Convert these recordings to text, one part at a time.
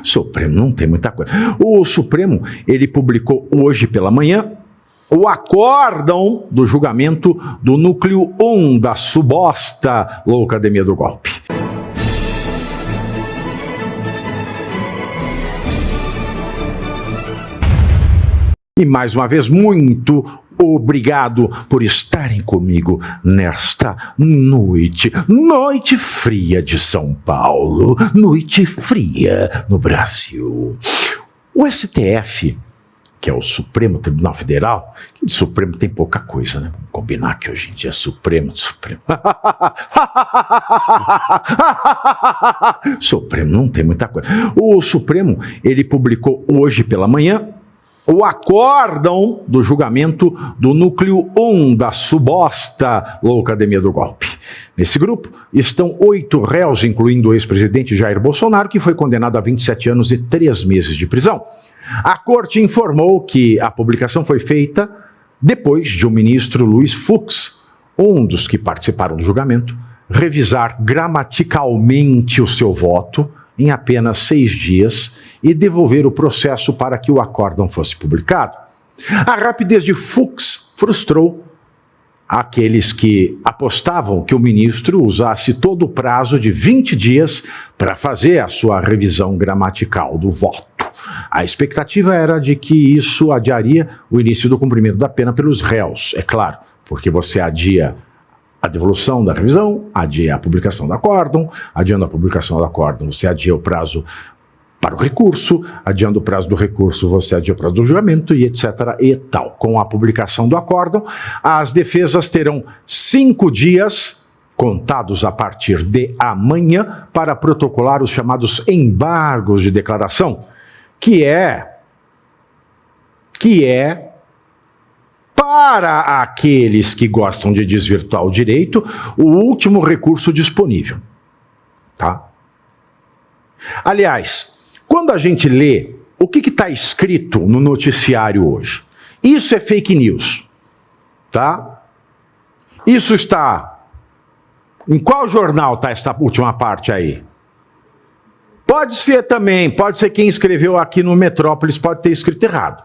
Supremo não tem muita coisa. O Supremo, ele publicou hoje pela manhã o acórdão do julgamento do núcleo 1 da suposta Loucademia do Golpe. E mais uma vez, muito obrigado por estarem comigo nesta noite fria de São Paulo, noite fria no Brasil. O STF, que é o Supremo Tribunal Federal, que de Supremo tem pouca coisa, né? Vamos combinar que hoje em dia é Supremo. Supremo não tem muita coisa. O Supremo, ele publicou hoje pela manhã o acórdão do julgamento do núcleo 1 da suposta Loucademia do Golpe. Nesse grupo estão 8 réus, incluindo o ex-presidente Jair Bolsonaro, que foi condenado a 27 anos e 3 meses de prisão. A corte informou que a publicação foi feita depois de o ministro Luiz Fux, um dos que participaram do julgamento, revisar gramaticalmente o seu voto em apenas 6 dias e devolver o processo para que o acórdão fosse publicado. A rapidez de Fux frustrou aqueles que apostavam que o ministro usasse todo o prazo de 20 dias para fazer a sua revisão gramatical do voto. A expectativa era de que isso adiaria o início do cumprimento da pena pelos réus, é claro, porque você adia a devolução da revisão, adia a publicação do acórdão, adiando a publicação do acórdão, você adia o prazo para o recurso, adiando o prazo do recurso, você adia o prazo do julgamento e etc. e tal. Com a publicação do acórdão, as defesas terão 5 dias, contados a partir de amanhã, para protocolar os chamados embargos de declaração, que é para aqueles que gostam de desvirtuar o direito, o último recurso disponível. Tá? Aliás, quando a gente lê o que está escrito no noticiário hoje, isso é fake news. Tá? Isso está... Em qual jornal está essa última parte aí? Pode ser também, pode ser quem escreveu aqui no Metrópolis, pode ter escrito errado.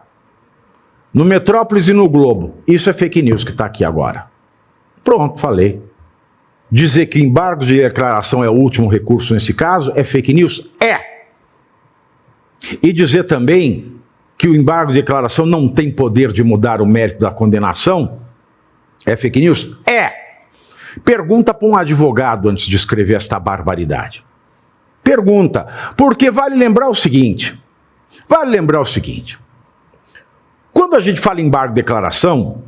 No Metrópolis e no Globo. Isso é fake news que está aqui agora. Pronto, falei. Dizer que embargos de declaração é o último recurso nesse caso é fake news? É. E dizer também que o embargo de declaração não tem poder de mudar o mérito da condenação é fake news? É. Pergunta para um advogado antes de escrever esta barbaridade. Pergunta. Porque vale lembrar o seguinte. Quando a gente fala em embargo de declaração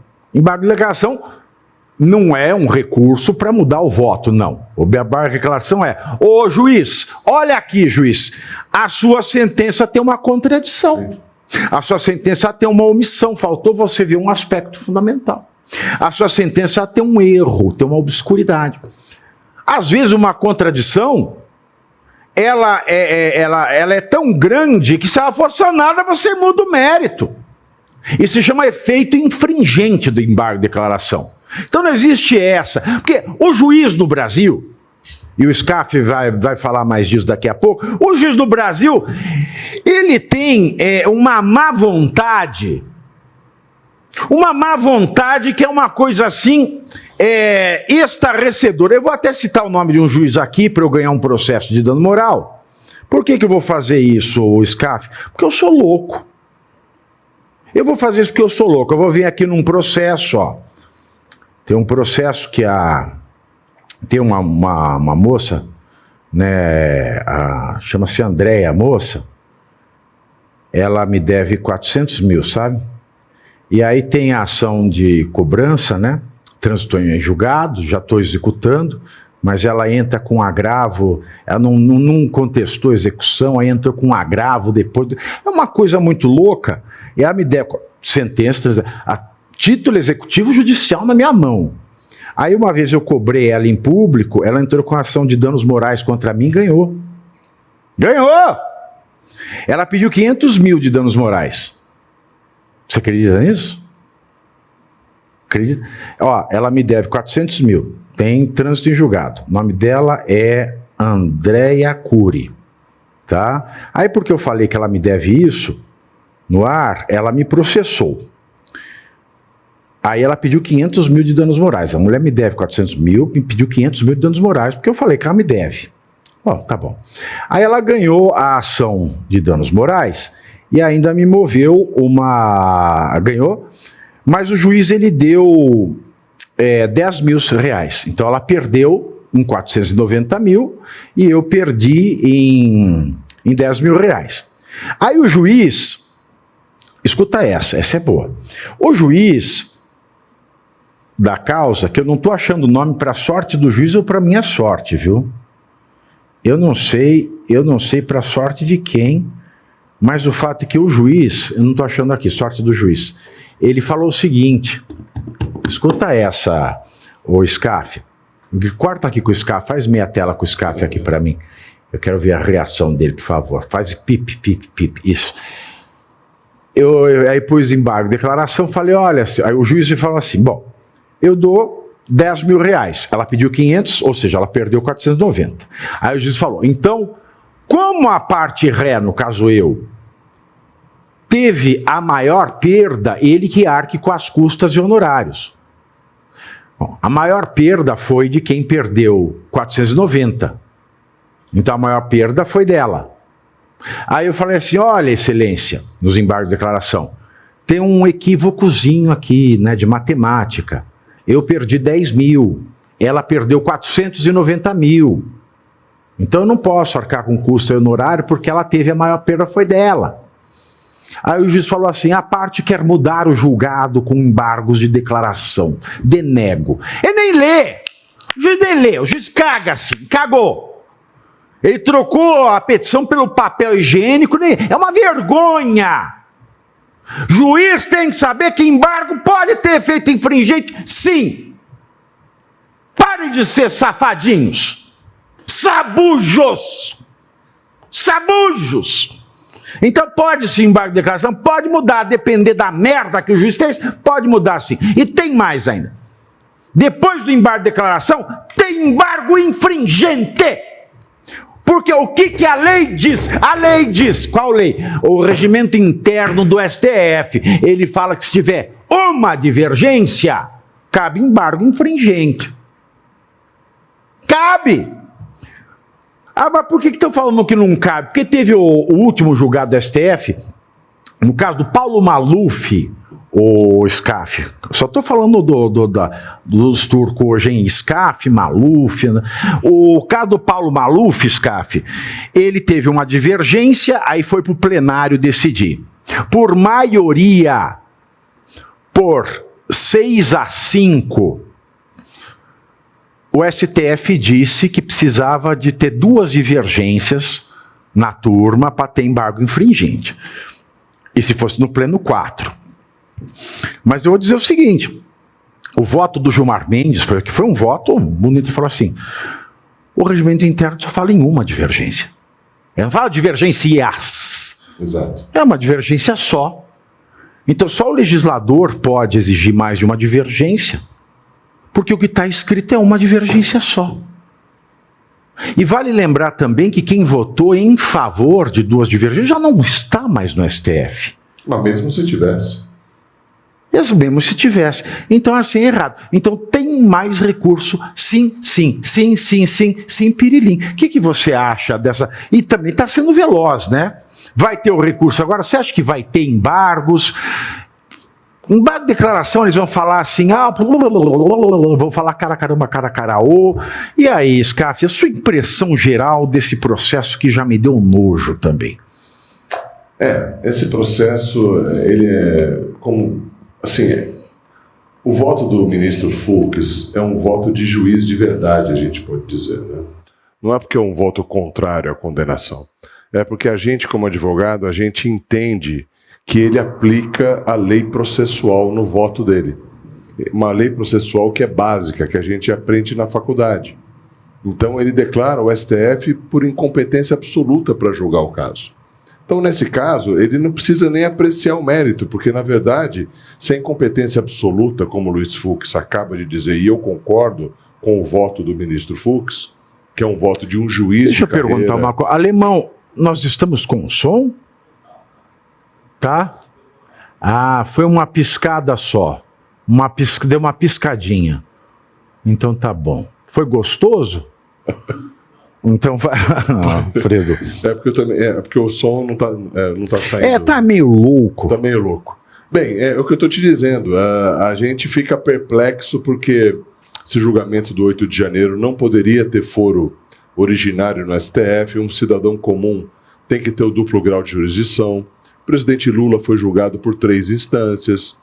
não é um recurso para mudar o voto, não. O embargo de declaração é: ô juiz, olha aqui, juiz, a sua sentença tem uma contradição. A sua sentença tem uma omissão, faltou você ver um aspecto fundamental. A sua sentença tem um erro, tem uma obscuridade. Às vezes uma contradição, ela é tão grande que se ela for sanada, você muda o mérito. Isso se chama efeito infringente do embargo de declaração. Então não existe essa. Porque o juiz no Brasil, e o Scaff vai falar mais disso daqui a pouco, o juiz do Brasil, ele tem uma má vontade que é uma coisa assim, estarrecedora. Eu vou até citar o nome de um juiz aqui para eu ganhar um processo de dano moral. Por que eu vou fazer isso, Scaff? Porque eu sou louco. Eu vou fazer isso porque eu sou louco. Eu vou vir aqui num processo, ó. Tem um processo que tem uma moça, né, chama-se Andréia, a moça, ela me deve 400 mil, sabe? E aí tem a ação de cobrança, né? Transitou em julgado, já estou executando, mas ela entra com agravo, ela não contestou a execução, aí entrou com agravo depois. É uma coisa muito louca. E ela me deu sentença, a título executivo judicial na minha mão. Aí uma vez eu cobrei ela em público, ela entrou com ação de danos morais contra mim e ganhou. Ganhou! Ela pediu 500 mil de danos morais. Você acredita nisso? Acredita? Ó, ela me deve 400 mil. Tem trânsito em julgado. O nome dela é Andréia Cury. tá? Aí porque eu falei que ela me deve isso no ar, ela me processou. Aí ela pediu 500 mil de danos morais. A mulher me deve 400 mil, me pediu 500 mil de danos morais, porque eu falei que ela me deve. Bom, tá bom. Aí ela ganhou a ação de danos morais e ainda me moveu uma... Ganhou, mas o juiz ele deu 10 mil reais. Então ela perdeu em 490 mil e eu perdi em 10 mil reais. Aí o juiz... Escuta essa é boa. O juiz da causa, que eu não estou achando o nome para a sorte do juiz ou para minha sorte, viu? Eu não sei para a sorte de quem, mas o fato é que o juiz, eu não estou achando aqui, sorte do juiz, ele falou o seguinte, escuta essa, ô Scaff, corta aqui com o Scaff, faz meia tela com o Scaff aqui para mim, eu quero ver a reação dele, por favor, faz pip, isso. Aí pus embargo, declaração, falei, olha, aí o juiz falou assim, bom, eu dou 10 mil reais. Ela pediu 500, ou seja, ela perdeu 490. Aí o juiz falou, então, como a parte ré, no caso eu, teve a maior perda, ele que arque com as custas e honorários. Bom, a maior perda foi de quem perdeu 490. Então a maior perda foi dela. Aí eu falei assim, olha, excelência, nos embargos de declaração, tem um equívocozinho aqui, né, de matemática. Eu perdi 10 mil, ela perdeu 490 mil. Então eu não posso arcar com custo e honorário porque ela teve a maior perda, foi dela. Aí o juiz falou assim, a parte quer mudar o julgado com embargos de declaração. Denego. Ele nem lê. O juiz nem lê, o juiz caga assim, cagou. Ele trocou a petição pelo papel higiênico, é uma vergonha. Juiz tem que saber que embargo pode ter efeito infringente, sim. Parem de ser safadinhos, sabujos. Então pode sim embargo de declaração, pode mudar, depender da merda que o juiz fez, pode mudar sim. E tem mais ainda. Depois do embargo de declaração, tem embargo infringente. Porque o que a lei diz? A lei diz, qual lei? O regimento interno do STF. Ele fala que se tiver uma divergência, cabe embargo infringente. Cabe! Ah, mas por que estão falando que não cabe? Porque teve o último julgado do STF, no caso do Paulo Maluf, o Scaff. Só estou falando dos turcos hoje, hein? Scaff, Maluf. Né? O caso do Paulo Maluf, Scaff, ele teve uma divergência, aí foi para o plenário decidir. Por maioria, por 6-5, o STF disse que precisava de ter 2 divergências na turma para ter embargo infringente. E se fosse no pleno, 4. Mas eu vou dizer o seguinte, o voto do Gilmar Mendes, que foi um voto bonito, ele falou assim, o regimento interno só fala em uma divergência. Ele não fala divergências. Exato. É uma divergência só. Então só o legislador pode exigir mais de uma divergência, porque o que está escrito é uma divergência só. E vale lembrar também que quem votou em favor de 2 divergências já não está mais no STF. Mas mesmo se tivesse. Mesmo se tivesse. Então, assim, é errado. Então, tem mais recurso, sim, pirilim. O que você acha dessa... E também está sendo veloz, né? Vai ter o recurso agora. Você acha que vai ter embargos? Embargo de declaração, eles vão falar assim, vão falar cara caramba, cara caraô. E aí, Scaff, a sua impressão geral desse processo que já me deu nojo também? Esse processo, ele é como... Assim, o voto do ministro Fux é um voto de juiz de verdade, a gente pode dizer, né? Não é porque é um voto contrário à condenação. É porque a gente, como advogado, a gente entende que ele aplica a lei processual no voto dele. Uma lei processual que é básica, que a gente aprende na faculdade. Então ele declara o STF por incompetência absoluta para julgar o caso. Então, nesse caso, ele não precisa nem apreciar o mérito, porque, na verdade, se é incompetência absoluta, como o Luiz Fux acaba de dizer, e eu concordo com o voto do ministro Fux, que é um voto de um juiz. Deixa eu perguntar uma coisa. Alemão, Nós estamos com som? Tá? Ah, foi uma piscada só. Deu uma piscadinha. Então tá bom. Foi gostoso? Então vai. Fredo. É porque o som não tá saindo. Tá meio louco. Tá meio louco. Bem, é o que eu tô te dizendo. A gente fica perplexo porque esse julgamento do 8 de janeiro não poderia ter foro originário no STF. Um cidadão comum tem que ter o duplo grau de jurisdição. O presidente Lula foi julgado por 3 instâncias.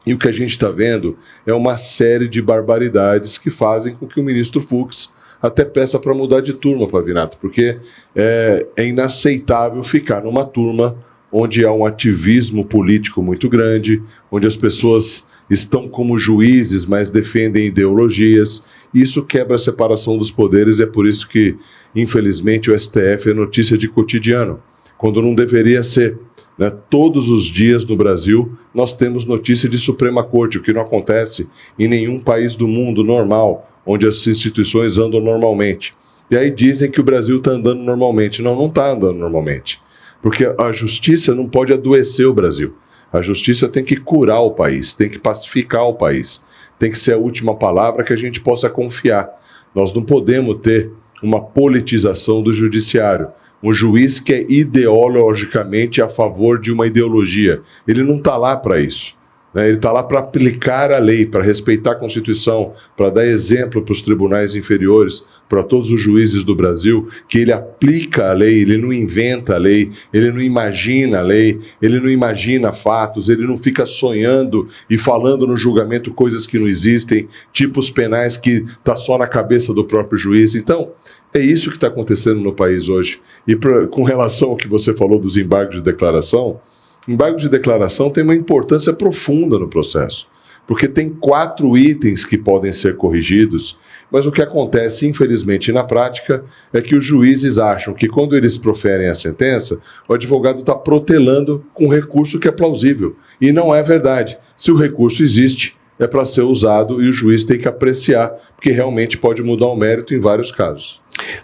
E o que a gente está vendo é uma série de barbaridades que fazem com que o ministro Fux até peça para mudar de turma, Pavinato, porque é inaceitável ficar numa turma onde há um ativismo político muito grande, onde as pessoas estão como juízes, mas defendem ideologias. Isso quebra a separação dos poderes, é por isso que, infelizmente, o STF é notícia de cotidiano, quando não deveria ser. Né? Todos os dias no Brasil nós temos notícia de Suprema Corte, o que não acontece em nenhum país do mundo normal, onde as instituições andam normalmente. E aí dizem que o Brasil está andando normalmente. Não está andando normalmente. Porque a justiça não pode adoecer o Brasil. A justiça tem que curar o país, tem que pacificar o país. Tem que ser a última palavra que a gente possa confiar. Nós não podemos ter uma politização do judiciário. Um juiz que é ideologicamente a favor de uma ideologia. Ele não está lá para isso. Né? Ele está lá para aplicar a lei, para respeitar a Constituição, para dar exemplo para os tribunais inferiores, para todos os juízes do Brasil, que ele aplica a lei, ele não inventa a lei, ele não imagina a lei, ele não imagina fatos, ele não fica sonhando e falando no julgamento coisas que não existem, tipos penais que está só na cabeça do próprio juiz. Então, é isso que está acontecendo no país hoje. E com relação ao que você falou dos embargos de declaração, embargo de declaração tem uma importância profunda no processo, porque tem 4 itens que podem ser corrigidos, mas o que acontece, infelizmente, na prática, é que os juízes acham que quando eles proferem a sentença, o advogado está protelando com um recurso que é plausível. E não é verdade. Se o recurso existe, é para ser usado e o juiz tem que apreciar, porque realmente pode mudar o mérito em vários casos.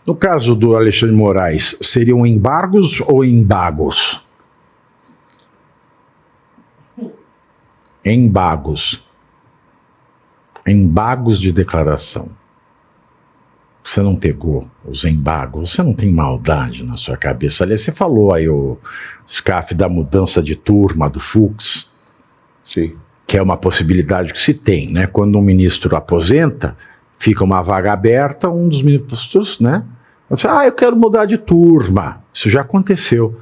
No caso do Alexandre de Moraes, seriam embargos ou embagos? Embagos. Embagos de declaração. Você não pegou os embagos? Você não tem maldade na sua cabeça? Aliás, você falou aí, o Scaff, da mudança de turma do Fux. Sim. Que é uma possibilidade que se tem, né? Quando um ministro aposenta, fica uma vaga aberta, um dos ministros, né? Eu quero mudar de turma. Isso já aconteceu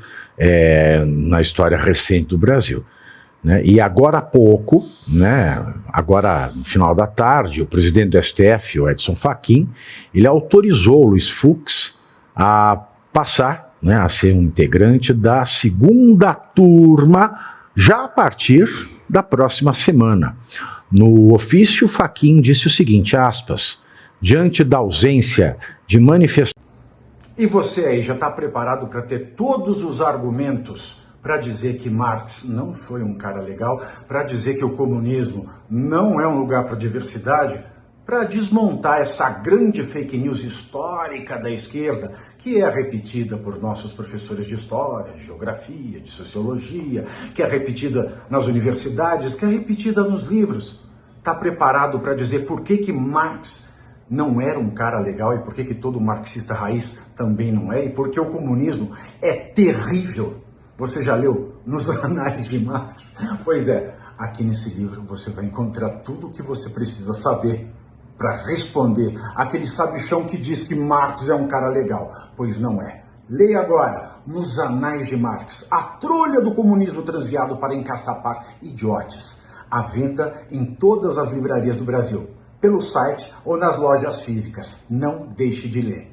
na história recente do Brasil. Né? E agora há pouco, né, agora no final da tarde, o presidente do STF, o Edson Fachin, ele autorizou o Luiz Fux a passar, né, a ser um integrante da segunda turma, já a partir da próxima semana. No ofício, Fachin disse o seguinte, aspas, diante da ausência de manifestação... E você aí já está preparado para ter todos os argumentos para dizer que Marx não foi um cara legal, para dizer que o comunismo não é um lugar para diversidade, para desmontar essa grande fake news histórica da esquerda, que é repetida por nossos professores de história, de geografia, de sociologia, que é repetida nas universidades, que é repetida nos livros. Está preparado para dizer por que Marx não era um cara legal e por que todo marxista raiz também não é, e por que o comunismo é terrível. Você já leu nos Anais de Marx? Pois é, aqui nesse livro você vai encontrar tudo o que você precisa saber para responder aquele sabichão que diz que Marx é um cara legal, pois não é. Leia agora, nos Anais de Marx, a trolha do comunismo transviado para encaçapar idiotes. À venda em todas as livrarias do Brasil, pelo site ou nas lojas físicas. Não deixe de ler.